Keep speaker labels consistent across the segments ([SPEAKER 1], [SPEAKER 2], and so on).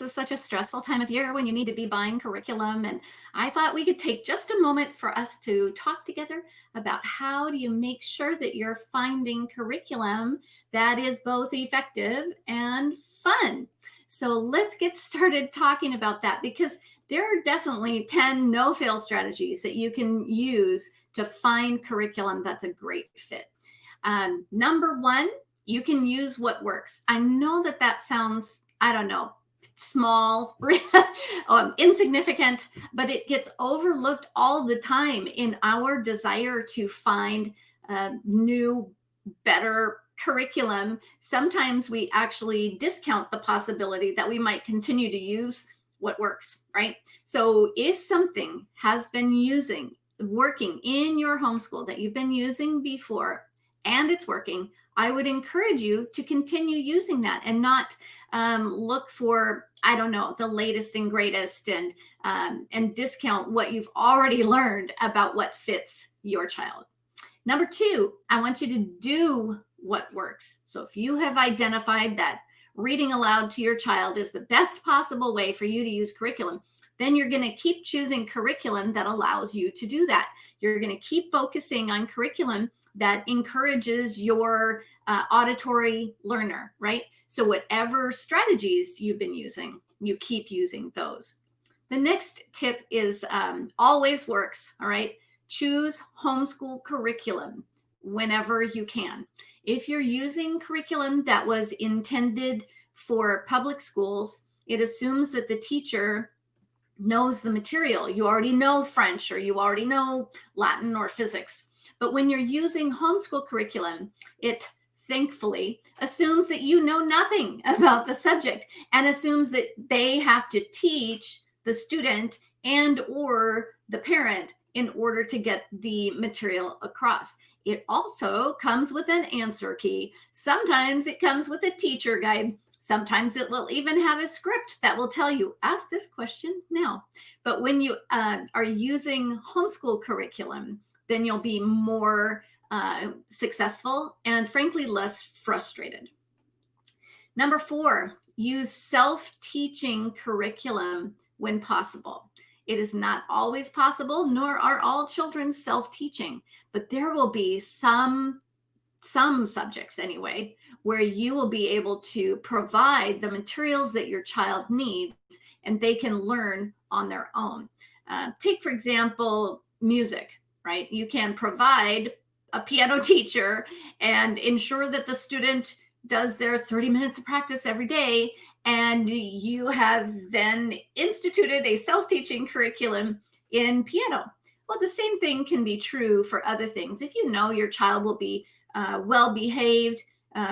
[SPEAKER 1] is such a stressful time of year when you need to be buying curriculum. And I thought we could take just a moment for us to talk together about how do you make sure that you're finding curriculum that is both effective and fun. So let's get started talking about that, because there are definitely 10 no-fail strategies that you can use to find curriculum that's a great fit. Number one, you can use what works. I know that that sounds, I don't know, small, insignificant, but it gets overlooked all the time in our desire to find new, better curriculum. Sometimes we actually discount the possibility that we might continue to use what works, right? So if something has been working in your homeschool that you've been using before and it's working, I would encourage you to continue using that and not look for, I don't know, the latest and greatest and discount what you've already learned about what fits your child. Number two, I want you to do what works. So if you have identified that reading aloud to your child is the best possible way for you to use curriculum, then you're going to keep choosing curriculum that allows you to do that. You're going to keep focusing on curriculum that encourages your auditory learner, right? So whatever strategies you've been using, you keep using those. The next tip is always works, all right? Choose homeschool curriculum whenever you can. If you're using curriculum that was intended for public schools, it assumes that the teacher knows the material. You already know French, or you already know Latin or physics. But when you're using homeschool curriculum, it thankfully assumes that you know nothing about the subject and assumes that they have to teach the student and or the parent in order to get the material across. It also comes with an answer key. Sometimes it comes with a teacher guide. Sometimes it will even have a script that will tell you, ask this question now. But when you are using homeschool curriculum, then you'll be more successful and frankly less frustrated. Number four, use self-teaching curriculum when possible. It is not always possible, nor are all children self-teaching, but there will be some subjects anyway, where you will be able to provide the materials that your child needs and they can learn on their own. Take, for example, music, right? You can provide a piano teacher and ensure that the student does their 30 minutes of practice every day, and you have then instituted a self-teaching curriculum in piano. Well, the same thing can be true for other things. If you know your child will be well-behaved,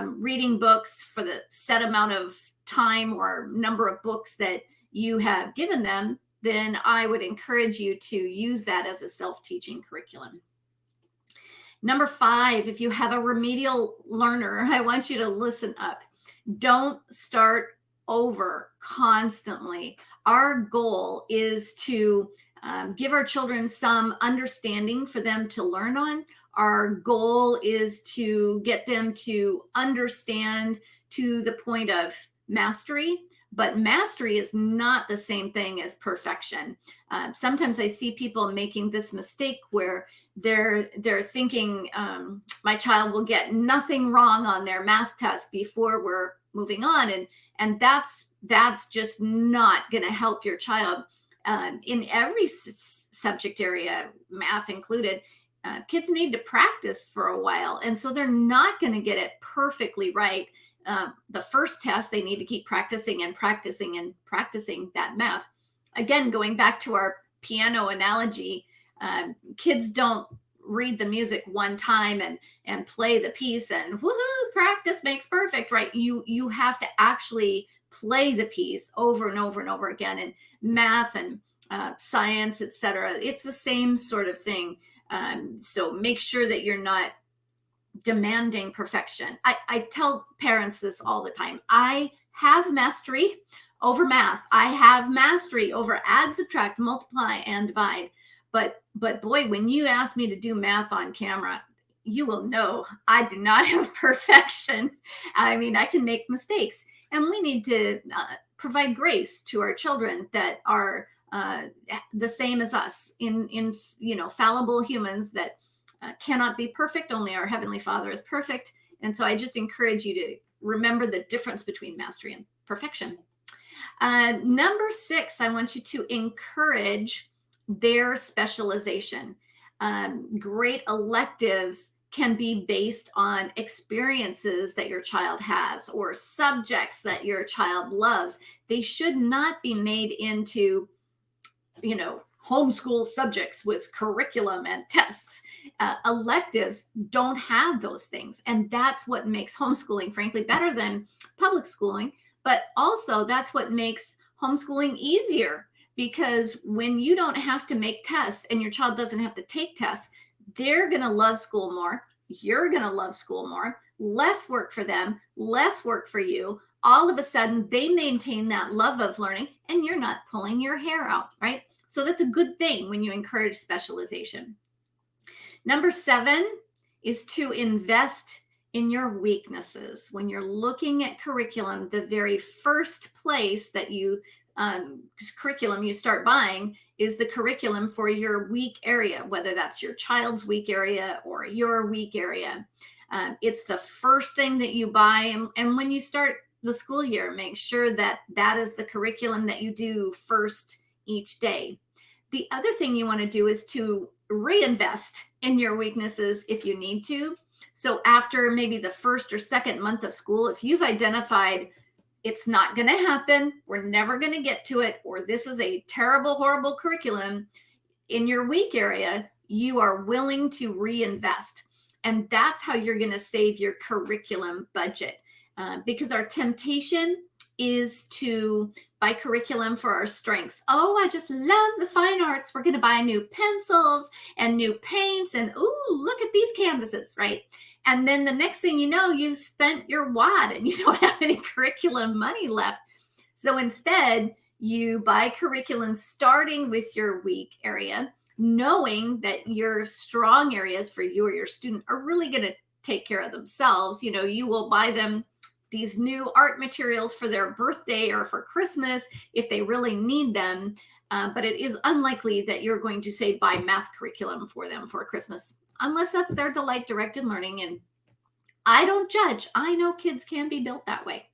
[SPEAKER 1] reading books for the set amount of time or number of books that you have given them, then I would encourage you to use that as a self-teaching curriculum. Number five, if you have a remedial learner, I want you to listen up. Don't start over constantly. Our goal is to give our children some understanding for them to learn on. Our goal is to get them to understand to the point of mastery, but mastery is not the same thing as perfection. Sometimes I see people making this mistake where they're thinking my child will get nothing wrong on their math test before we're moving on, and that's just not going to help your child in every subject area, math included. Kids need to practice for a while, and so they're not going to get it perfectly right. The first test, they need to keep practicing and practicing and practicing that math. Again, going back to our piano analogy, kids don't read the music one time and play the piece and woohoo, practice makes perfect, right? You have to actually play the piece over and over and over again. And math and science, etc., it's the same sort of thing. So make sure that you're not demanding perfection. I tell parents this all the time. I have mastery over math. I have mastery over add, subtract, multiply, and divide. But boy, when you ask me to do math on camera, you will know I do not have perfection. I mean, I can make mistakes, and we need to provide grace to our children that are the same as us in fallible humans that cannot be perfect. Only our Heavenly Father is perfect. And so I just encourage you to remember the difference between mastery and perfection. Number 6, I want you to encourage their specialization. Great electives can be based on experiences that your child has or subjects that your child loves. They should not be made into, homeschool subjects with curriculum and tests. Electives don't have those things. And that's what makes homeschooling, frankly, better than public schooling. But also, that's what makes homeschooling easier, because when you don't have to make tests and your child doesn't have to take tests, they're going to love school more. You're going to love school more. Less work for them, less work for you. All of a sudden, they maintain that love of learning and you're not pulling your hair out, right? So that's a good thing when you encourage specialization. Number 7 is to invest in your weaknesses. When you're looking at curriculum, the very first place that curriculum you start buying is the curriculum for your weak area, whether that's your child's weak area or your weak area. It's the first thing that you buy. And when you start the school year, make sure that that is the curriculum that you do first each day. The other thing you want to do is to reinvest in your weaknesses if you need to. So after maybe the first or second month of school, if you've identified it's not going to happen, we're never going to get to it, or this is a terrible, horrible curriculum in your weak area, you are willing to reinvest. And that's how you're going to save your curriculum budget. Because our temptation is to buy curriculum for our strengths. Oh, I just love the fine arts. We're going to buy new pencils and new paints. And ooh, look at these canvases, right? And then the next thing you know, you've spent your wad and you don't have any curriculum money left. So instead, you buy curriculum starting with your weak area, knowing that your strong areas for you or your student are really going to take care of themselves. You will buy them these new art materials for their birthday or for Christmas if they really need them. But it is unlikely that you're going to say buy math curriculum for them for Christmas, unless that's their delight directed learning. And I don't judge. I know kids can be built that way.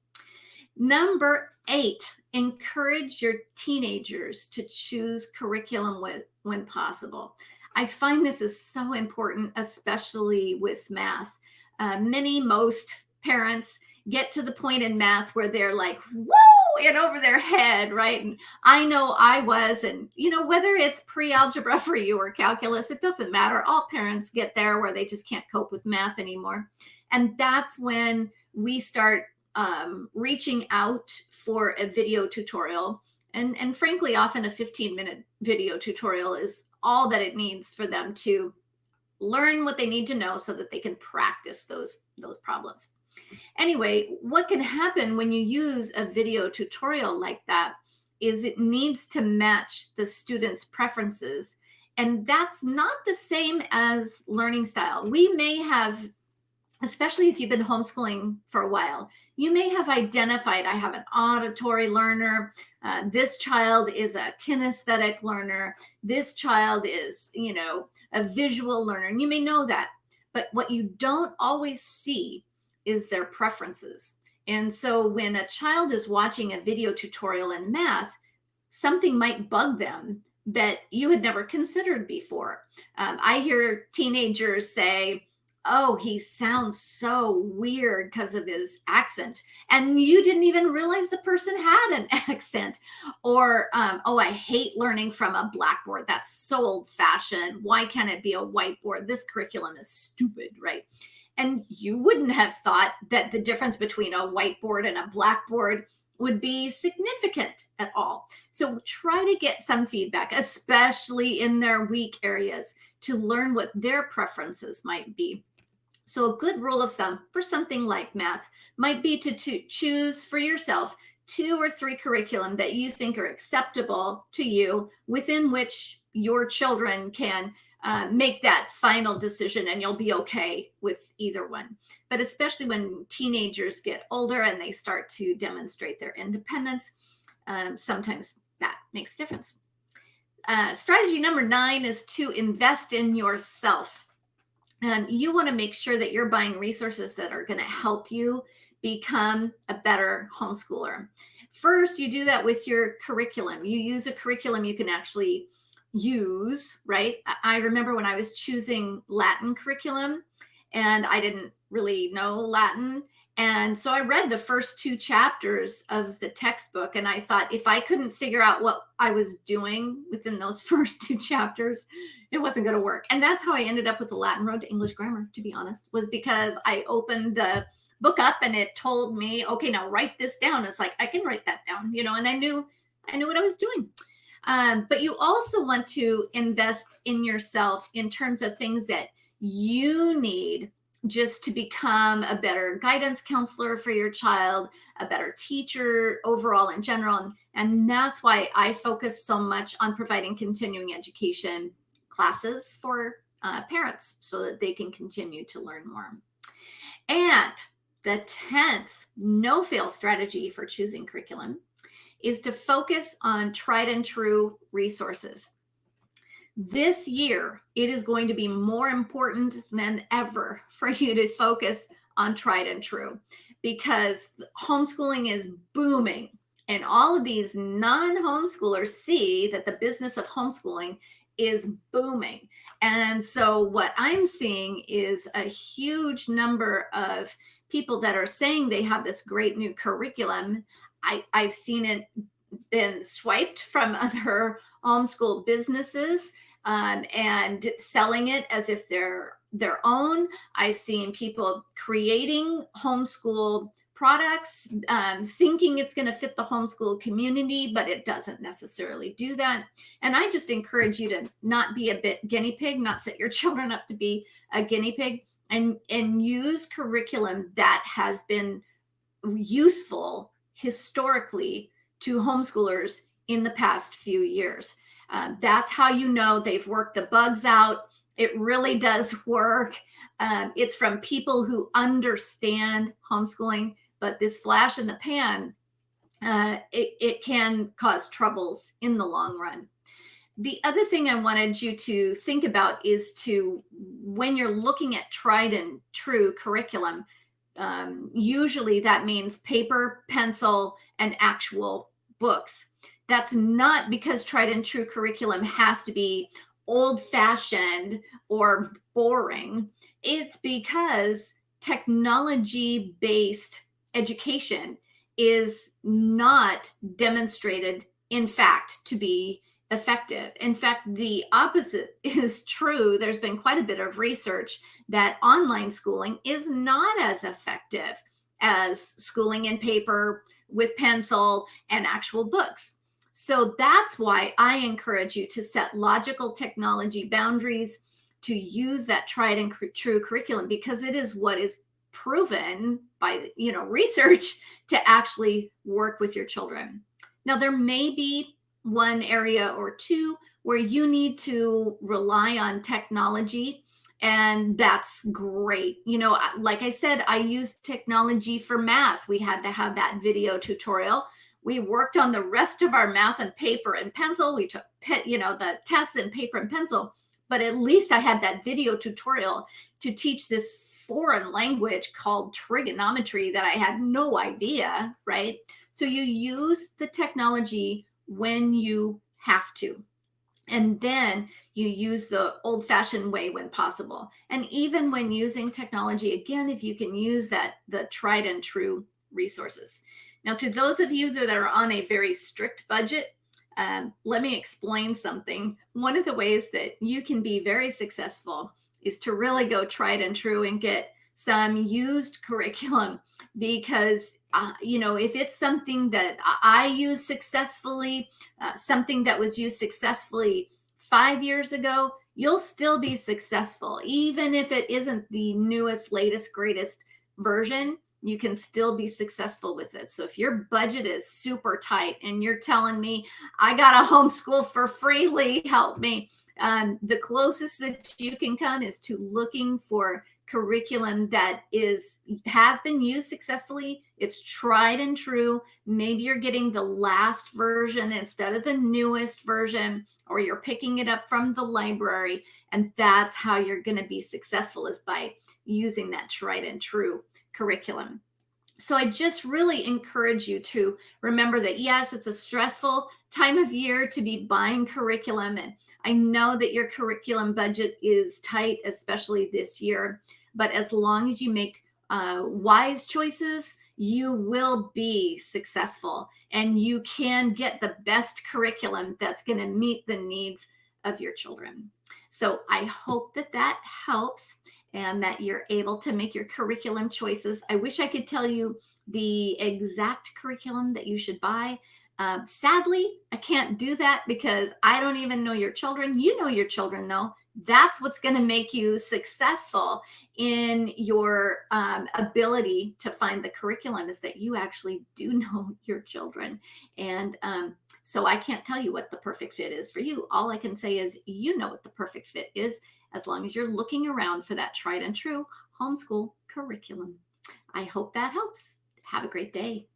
[SPEAKER 1] Number 8, encourage your teenagers to choose curriculum when possible. I find this is so important, especially with math. Most parents get to the point in math where they're like, whoa, and over their head, right? And I know I was, and whether it's pre-algebra for you or calculus, it doesn't matter. All parents get there where they just can't cope with math anymore. And that's when we start reaching out for a video tutorial. And frankly, often a 15-minute video tutorial is all that it needs for them to learn what they need to know so that they can practice those problems. Anyway, what can happen when you use a video tutorial like that is it needs to match the student's preferences. And that's not the same as learning style. We may have, especially if you've been homeschooling for a while, you may have identified, I have an auditory learner. This child is a kinesthetic learner. This child is, a visual learner. And you may know that. But what you don't always see is their preferences. And so when a child is watching a video tutorial in math, something might bug them that you had never considered before. I hear teenagers say, oh, he sounds so weird because of his accent. And you didn't even realize the person had an accent. Or, oh, I hate learning from a blackboard. That's so old fashioned. Why can't it be a whiteboard? This curriculum is stupid, right? And you wouldn't have thought that the difference between a whiteboard and a blackboard would be significant at all. So try to get some feedback, especially in their weak areas, to learn what their preferences might be. So a good rule of thumb for something like math might be to choose for yourself 2 or 3 curriculum that you think are acceptable to you, within which your children can make that final decision, and you'll be okay with either one. But especially when teenagers get older and they start to demonstrate their independence, sometimes that makes a difference. Strategy number 9 is to invest in yourself. You want to make sure that you're buying resources that are going to help you become a better homeschooler. First, you do that with your curriculum. You use a curriculum you can actually use, right? I remember when I was choosing Latin curriculum and I didn't really know Latin. And so I read the first 2 chapters of the textbook, and I thought if I couldn't figure out what I was doing within those first 2 chapters, it wasn't going to work. And that's how I ended up with the Latin Road to English Grammar, to be honest, was because I opened the book up and it told me, okay, now write this down. It's like, I can write that down, and I knew what I was doing. But you also want to invest in yourself in terms of things that you need just to become a better guidance counselor for your child, a better teacher overall in general. And that's why I focus so much on providing continuing education classes for parents so that they can continue to learn more. And the 10th no-fail strategy for choosing curriculum is to focus on tried and true resources. This year, it is going to be more important than ever for you to focus on tried and true, because homeschooling is booming. And all of these non-homeschoolers see that the business of homeschooling is booming. And so what I'm seeing is a huge number of people that are saying they have this great new curriculum. I've seen it been swiped from other homeschool businesses and selling it as if they're their own. I've seen people creating homeschool products, thinking it's going to fit the homeschool community, but it doesn't necessarily do that. And I just encourage you to not be a guinea pig, not set your children up to be a guinea pig, and use curriculum that has been useful historically to homeschoolers in the past few years. That's how you know they've worked the bugs out. It really does work. It's from people who understand homeschooling, but this flash in the pan, it can cause troubles in the long run. The other thing I wanted you to think about is when you're looking at tried and true curriculum, usually that means paper, pencil, and actual books. That's not because tried and true curriculum has to be old-fashioned or boring. It's because technology-based education is not demonstrated, in fact, to be effective. In fact, the opposite is true. There's been quite a bit of research that online schooling is not as effective as schooling in paper with pencil and actual books. So that's why I encourage you to set logical technology boundaries, to use that tried and true curriculum, because it is what is proven by research to actually work with your children. Now, there may be one area or two where you need to rely on technology, and that's great. Like I said, I used technology for math. We had to have that video tutorial. We worked on the rest of our math and paper and pencil. We took, the tests in paper and pencil, but at least I had that video tutorial to teach this foreign language called trigonometry that I had no idea, right? So you use the technology when you have to. And then you use the old-fashioned way when possible. And even when using technology, again, if you can use the tried and true resources. Now, to those of you that are on a very strict budget, let me explain something. One of the ways that you can be very successful is to really go tried and true and get some used curriculum, because if it's something that I use successfully, something that was used successfully 5 years ago, you'll still be successful. Even if it isn't the newest, latest, greatest version, you can still be successful with it. So if your budget is super tight and you're telling me, I got to homeschool for free, Lee, help me. The closest that you can come is to looking for curriculum that has been used successfully. It's tried and true. Maybe you're getting the last version instead of the newest version, or you're picking it up from the library. And that's how you're going to be successful, is by using that tried and true curriculum. So I just really encourage you to remember that, yes, it's a stressful time of year to be buying curriculum. And I know that your curriculum budget is tight, especially this year. But as long as you make wise choices, you will be successful, and you can get the best curriculum that's going to meet the needs of your children. So I hope that that helps, and that you're able to make your curriculum choices. I wish I could tell you the exact curriculum that you should buy. Sadly, I can't do that because I don't even know your children. You know your children, though. That's what's going to make you successful in your ability to find the curriculum, is that you actually do know your children. And so I can't tell you what the perfect fit is for you. All I can say is you know what the perfect fit is, as long as you're looking around for that tried and true homeschool curriculum. I hope that helps. Have a great day.